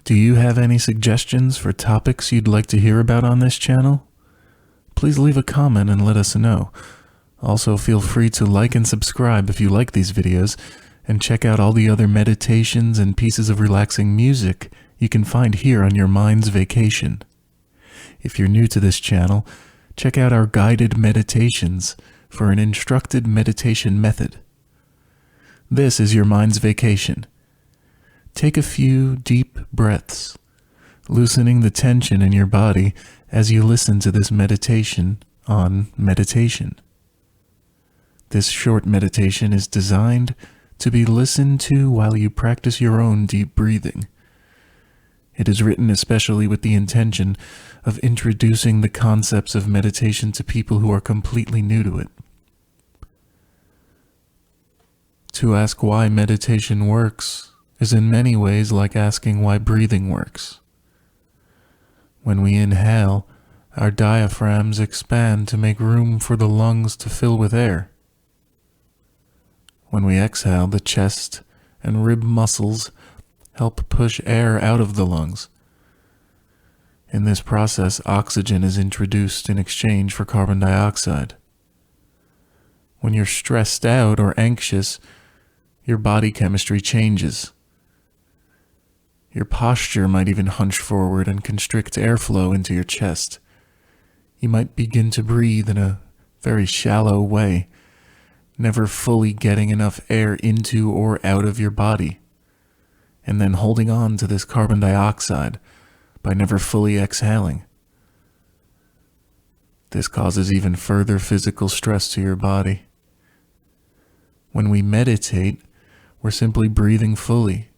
Do you have any suggestions for topics you'd like to hear about on this channel? Please leave a comment and let us know. Also, feel free to like and subscribe if you like these videos, and check out all the other meditations and pieces of relaxing music you can find here on your mind's vacation. If you're new to this channel, check out our guided meditations for an instructed meditation method. This is your mind's vacation. Take a few deep breaths, loosening the tension in your body as you listen to this meditation on meditation. This short meditation is designed to be listened to while you practice your own deep breathing. It is written especially with the intention of introducing the concepts of meditation to people who are completely new to it. To ask why meditation works is in many ways like asking why breathing works. When we inhale, our diaphragms expand to make room for the lungs to fill with air. When we exhale, the chest and rib muscles help push air out of the lungs. In this process, oxygen is introduced in exchange for carbon dioxide. When you're stressed out or anxious, your body chemistry changes. Your posture might even hunch forward and constrict airflow into your chest. You might begin to breathe in a very shallow way, never fully getting enough air into or out of your body, and then holding on to this carbon dioxide by never fully exhaling. This causes even further physical stress to your body. When we meditate, we're simply breathing fully.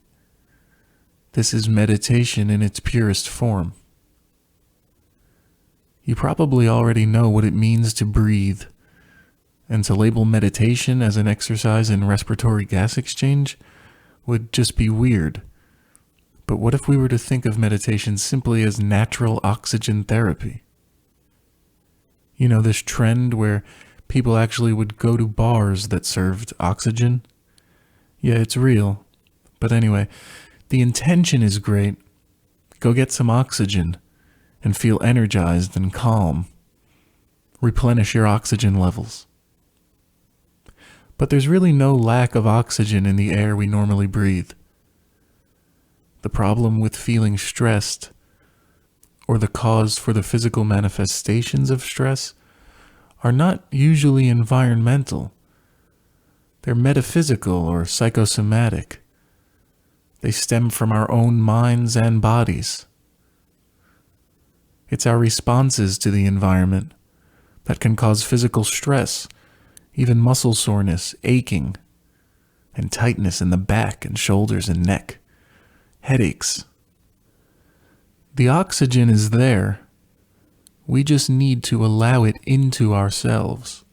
This is meditation in its purest form. You probably already know what it means to breathe, and to label meditation as an exercise in respiratory gas exchange would just be weird. But what if we were to think of meditation simply as natural oxygen therapy? You know, this trend where people actually would go to bars that served oxygen? Yeah, it's real. But anyway, the intention is great. Go get some oxygen and feel energized and calm. Replenish your oxygen levels. But there's really no lack of oxygen in the air we normally breathe. The problem with feeling stressed, or the cause for the physical manifestations of stress, are not usually environmental. They're metaphysical or psychosomatic. They stem from our own minds and bodies. It's our responses to the environment that can cause physical stress, even muscle soreness, aching, and tightness in the back and shoulders and neck, headaches. The oxygen is there. We just need to allow it into ourselves.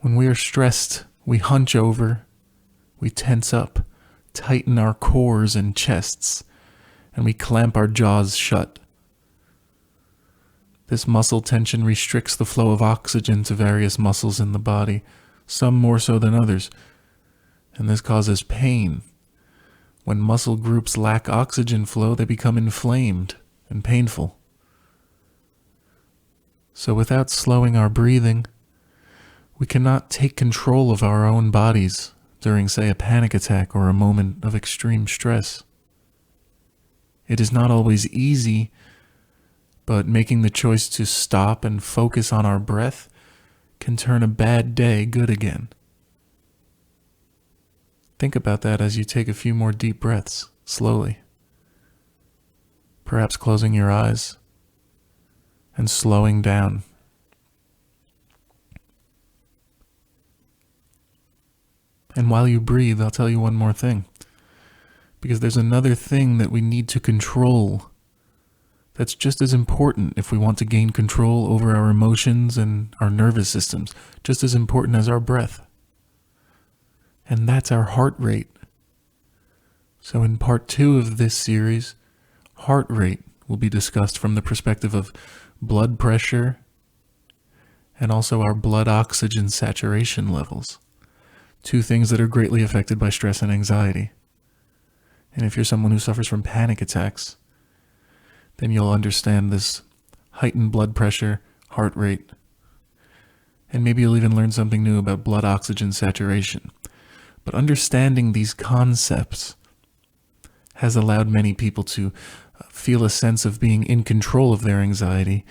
When we are stressed, we hunch over, we tense up, tighten our cores and chests, and we clamp our jaws shut. This muscle tension restricts the flow of oxygen to various muscles in the body, some more so than others, and this causes pain. When muscle groups lack oxygen flow, they become inflamed and painful. So without slowing our breathing, we cannot take control of our own bodies during, say, a panic attack or a moment of extreme stress. It is not always easy, but making the choice to stop and focus on our breath can turn a bad day good again. Think about that as you take a few more deep breaths, slowly. Perhaps closing your eyes and slowing down. And while you breathe, I'll tell you one more thing. Because there's another thing that we need to control that's just as important if we want to gain control over our emotions and our nervous systems, just as important as our breath. And that's our heart rate. So in part 2 of this series, heart rate will be discussed from the perspective of blood pressure and also our blood oxygen saturation levels, two things that are greatly affected by stress and anxiety. And if you're someone who suffers from panic attacks, then you'll understand this heightened blood pressure, heart rate, and maybe you'll even learn something new about blood oxygen saturation. But understanding these concepts has allowed many people to feel a sense of being in control of their anxiety,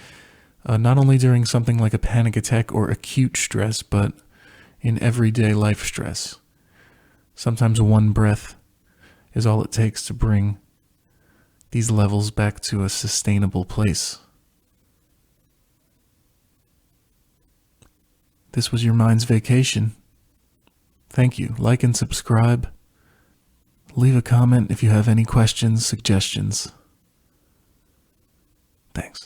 not only during something like a panic attack or acute stress, but in everyday life stress. Sometimes one breath is all it takes to bring these levels back to a sustainable place. This was your mind's vacation. Thank you. Like and subscribe. Leave a comment if you have any questions, suggestions. Thanks.